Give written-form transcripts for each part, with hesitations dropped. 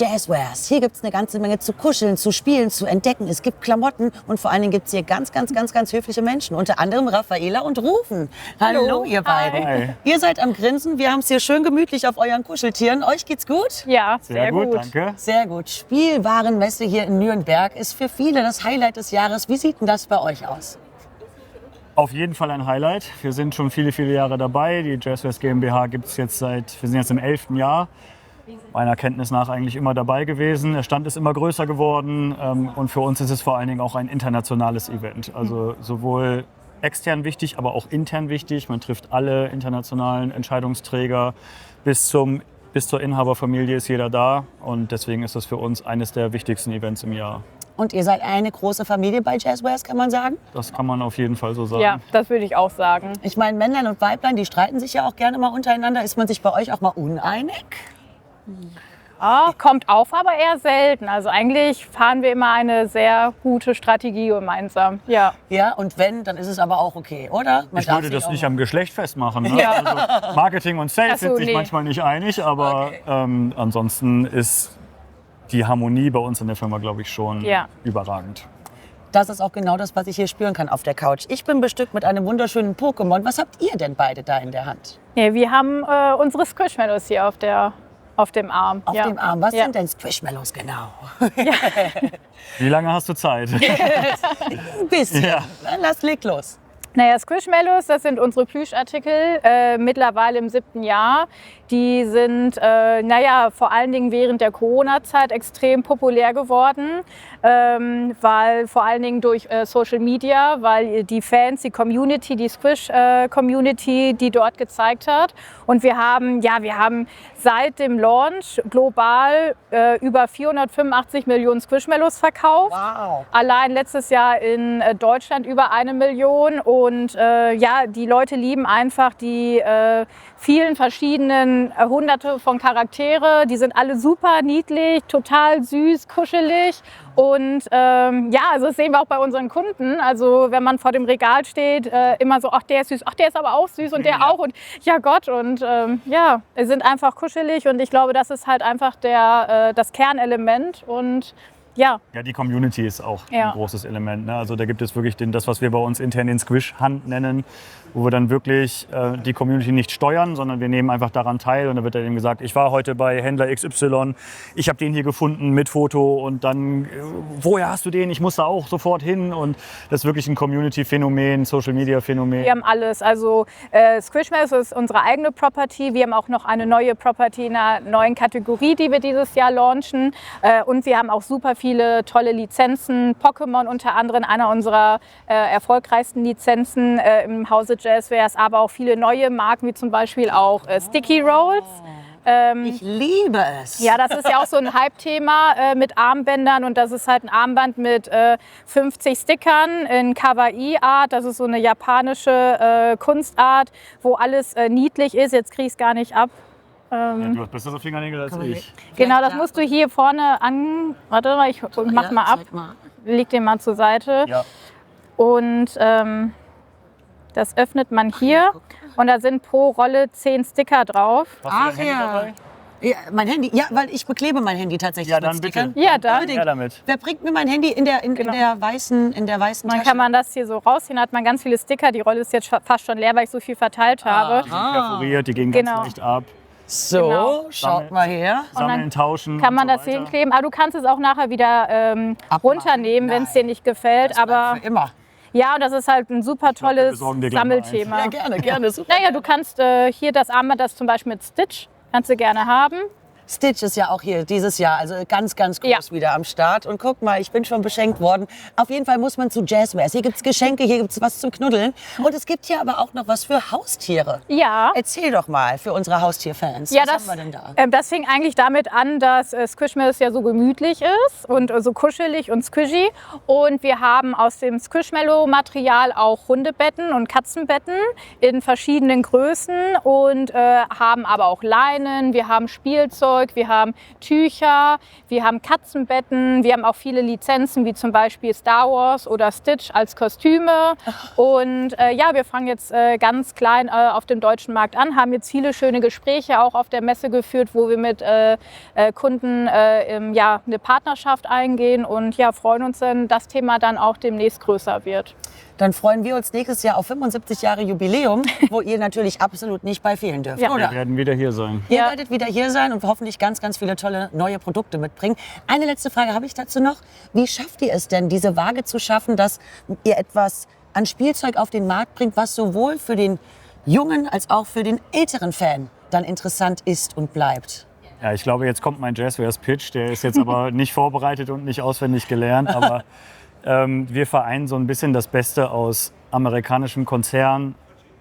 Jazzwares. Hier gibt es eine ganze Menge zu kuscheln, zu spielen, zu entdecken. Es gibt Klamotten und vor allen Dingen gibt es hier ganz höfliche Menschen. Unter anderem Raffaela und Rufen. Hallo ihr beiden. Hi. Ihr seid am Grinsen. Wir haben es hier schön gemütlich auf euren Kuscheltieren. Euch geht's gut? Ja, sehr gut. Danke. Sehr gut. Spielwarenmesse hier in Nürnberg ist für viele das Highlight des Jahres. Wie sieht denn das bei euch aus? Auf jeden Fall ein Highlight. Wir sind schon viele Jahre dabei. Die Jazzwares GmbH gibt es jetzt wir sind jetzt im 11. Jahr. Meiner Kenntnis nach eigentlich immer dabei gewesen. Der Stand ist immer größer geworden und für uns ist es vor allen Dingen auch ein internationales Event. Also sowohl extern wichtig, aber auch intern wichtig. Man trifft alle internationalen Entscheidungsträger. Bis zur Inhaberfamilie ist jeder da und deswegen ist das für uns eines der wichtigsten Events im Jahr. Und ihr seid eine große Familie bei Jazzwares, kann man sagen? Das kann man auf jeden Fall so sagen. Ja, das würde ich auch sagen. Ich meine, Männlein und Weiblein, die streiten sich ja auch gerne mal untereinander. Ist man sich bei euch auch mal uneinig? Kommt auf, aber eher selten. Also eigentlich fahren wir immer eine sehr gute Strategie gemeinsam. Ja. Ja, und wenn, dann ist es aber auch okay, oder? Man Ich darf würde sich das auch nicht mal- am Geschlecht festmachen. Ne? Ja. Also Marketing und Sales Ach so, sind sich nee. manchmal nicht einig, aber Okay. ansonsten ist die Harmonie bei uns in der Firma, glaube ich, schon überragend. Das ist auch genau das, was ich hier spüren kann auf der Couch. Ich bin bestückt mit einem wunderschönen Pokémon. Was habt ihr denn beide da in der Hand? Ja, wir haben unsere Squishmallows hier auf dem Arm. Auf ja. dem Arm. Was Ja. sind denn Squishmallows genau? Wie lange hast du Zeit? Ein bisschen. Ja. Leg los. Naja, Squishmallows, das sind unsere Plüschartikel, mittlerweile im 7. Jahr. Die sind, vor allen Dingen während der Corona-Zeit extrem populär geworden, weil vor allen Dingen durch Social Media, weil die Fans, die Community, die Squish-Community, die dort gezeigt hat. Und wir haben seit dem Launch global über 485 Millionen Squishmallows verkauft. Wow. Allein letztes Jahr in Deutschland über 1 Million. Und die Leute lieben einfach die vielen verschiedenen Hunderte von Charaktere. Die sind alle super niedlich, total süß, kuschelig. Und also das sehen wir auch bei unseren Kunden. Also wenn man vor dem Regal steht, immer so, ach der ist süß, ach der ist aber auch süß und der auch. Und ja Gott, und sie sind einfach kuschelig. Und ich glaube, das ist halt einfach das Kernelement. Und ja, Die Community ist auch Ja. ein großes Element. Ne? Also da gibt es wirklich das, was wir bei uns intern den Squish-Hunt nennen, wo wir dann wirklich die Community nicht steuern, sondern wir nehmen einfach daran teil. Und da wird dann eben gesagt, ich war heute bei Händler XY, ich habe den hier gefunden mit Foto und dann, woher hast du den? Ich muss da auch sofort hin. Und das ist wirklich ein Community-Phänomen, Social-Media-Phänomen. wir haben alles. Also Squishmallows ist unsere eigene Property. Wir haben auch noch eine neue Property in einer neuen Kategorie, die wir dieses Jahr launchen. Und wir haben auch super viele tolle Lizenzen. Pokémon unter anderem, einer unserer erfolgreichsten Lizenzen im Hause Jazzwares, aber auch viele neue Marken, wie zum Beispiel auch Sticky Rolls. Ich liebe es. Ja, das ist ja auch so ein Hype-Thema mit Armbändern, und das ist halt ein Armband mit 50 Stickern in Kawaii-Art. Das ist so eine japanische Kunstart, wo alles niedlich ist. Jetzt kriege ich es gar nicht ab. Du hast bessere Fingernägel als ich. Genau, das musst du hier vorne an. Warte mal, ich mach mal ab. zeig mal. Leg den mal zur Seite. Ja. Und das öffnet man hier. Und da sind pro Rolle 10 Sticker drauf. Hast du dein Handy dabei? Ja, mein Handy. Ja, weil ich beklebe mein Handy tatsächlich Ja, dann mit bitte. Stickern. Ja, dann. Unbedingt. Ja, damit. Wer bringt mir mein Handy in der weißen Dann Tasche? kann man das hier so rausziehen, hat man ganz viele Sticker. Die Rolle ist jetzt fast schon leer, weil ich so viel verteilt habe. Perforiert, die gehen Genau. ganz leicht ab. So, Genau. schaut mal her. Sammeln, tauschen. Kann man und so das weiter. hinkleben, aber du kannst es auch nachher wieder runternehmen, wenn es dir nicht gefällt. Aber Für immer. ja, und das ist halt ein super tolles besorgen dir gleich mal Sammelthema. Ja, gerne. Super. Naja, du kannst hier das Armband, das zum Beispiel mit Stitch, kannst du gerne haben. Stitch ist ja auch hier dieses Jahr, also ganz groß Ja. wieder am Start. Und guck mal, ich bin schon beschenkt worden. Auf jeden Fall muss man zu Jazzwares. Hier gibt's Geschenke, hier gibt's was zum Knuddeln. Und es gibt hier aber auch noch was für Haustiere. Ja. Erzähl doch mal für unsere Haustierfans. Ja, was das, haben wir denn da? das fing eigentlich damit an, dass Squishmallows ja so gemütlich ist und so kuschelig und squishy. Und wir haben aus dem Squishmallow-Material auch Hundebetten und Katzenbetten in verschiedenen Größen und haben aber auch Leinen, wir haben Spielzeug, Spielzeug, wir haben Tücher, wir haben Katzenbetten, wir haben auch viele Lizenzen, wie zum Beispiel Star Wars oder Stitch als Kostüme. Und ja, wir fangen jetzt ganz klein auf dem deutschen Markt an, haben jetzt viele schöne Gespräche auch auf der Messe geführt, wo wir mit Kunden ja, eine Partnerschaft eingehen und ja, freuen uns, wenn das Thema dann auch demnächst größer wird. Dann freuen wir uns nächstes Jahr auf 75 Jahre Jubiläum, wo ihr natürlich absolut nicht bei fehlen dürft, Ja. oder? Wir werden wieder hier sein. Ihr werdet wieder hier sein und hoffentlich ganz, ganz viele tolle neue Produkte mitbringen. Eine letzte Frage habe ich dazu noch. Wie schafft ihr es denn, diese Waage zu schaffen, dass ihr etwas an Spielzeug auf den Markt bringt, was sowohl für den jungen als auch für den älteren Fan dann interessant ist und bleibt? Ja, ich glaube, jetzt kommt mein Jazzwares-Pitch. Der ist jetzt aber nicht vorbereitet und nicht auswendig gelernt. Aber wir vereinen so ein bisschen das Beste aus amerikanischem Konzern,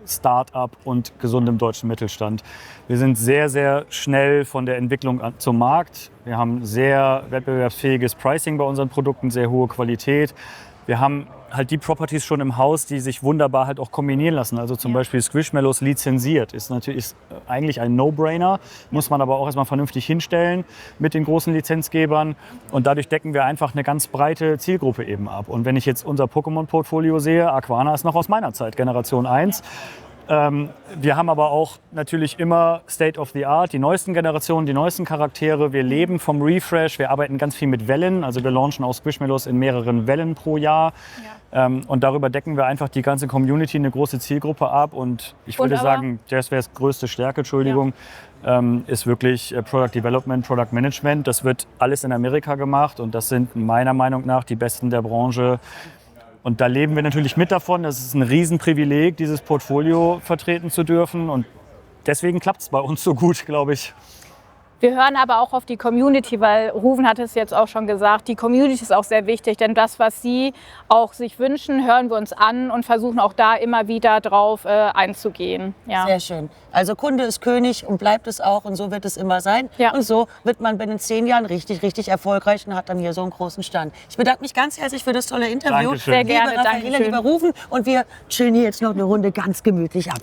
Start-up und gesundem deutschen Mittelstand. Wir sind sehr, sehr schnell von der Entwicklung zum Markt. Wir haben sehr wettbewerbsfähiges Pricing bei unseren Produkten, sehr hohe Qualität. Wir haben halt die Properties schon im Haus, die sich wunderbar halt auch kombinieren lassen. Also zum Beispiel Squishmallows lizenziert ist eigentlich ein No-Brainer, muss man aber auch erstmal vernünftig hinstellen mit den großen Lizenzgebern. Und dadurch decken wir einfach eine ganz breite Zielgruppe eben ab. Und wenn ich jetzt unser Pokémon-Portfolio sehe, Aquana ist noch aus meiner Zeit, Generation 1. Wir haben aber auch natürlich immer State of the Art, die neuesten Generationen, die neuesten Charaktere. Wir leben vom Refresh, wir arbeiten ganz viel mit Wellen. Also wir launchen auch Squishmallows in mehreren Wellen pro Jahr. Ja. Und darüber decken wir einfach die ganze Community, eine große Zielgruppe ab. Und ich würde sagen, Jazzwares größte Stärke, ist wirklich Product Development, Product Management. Das wird alles in Amerika gemacht und das sind meiner Meinung nach die Besten der Branche. Und da leben wir natürlich mit davon. Das ist ein Riesenprivileg, dieses Portfolio vertreten zu dürfen. Und deswegen klappt es bei uns so gut, glaube ich. Wir hören aber auch auf die Community, weil Ruven hat es jetzt auch schon gesagt, die Community ist auch sehr wichtig, denn das, was sie auch sich wünschen, hören wir uns an und versuchen auch da immer wieder drauf einzugehen. Ja. Sehr schön. Also Kunde ist König und bleibt es auch und so wird es immer sein. Ja. Und so wird man binnen 10 Jahren richtig, richtig erfolgreich und hat dann hier so einen großen Stand. Ich bedanke mich ganz herzlich für das tolle Interview. Dankeschön. Sehr gerne, Liebe Raffaella, Dankeschön. lieber Ruven, und wir chillen hier jetzt noch eine Runde ganz gemütlich ab.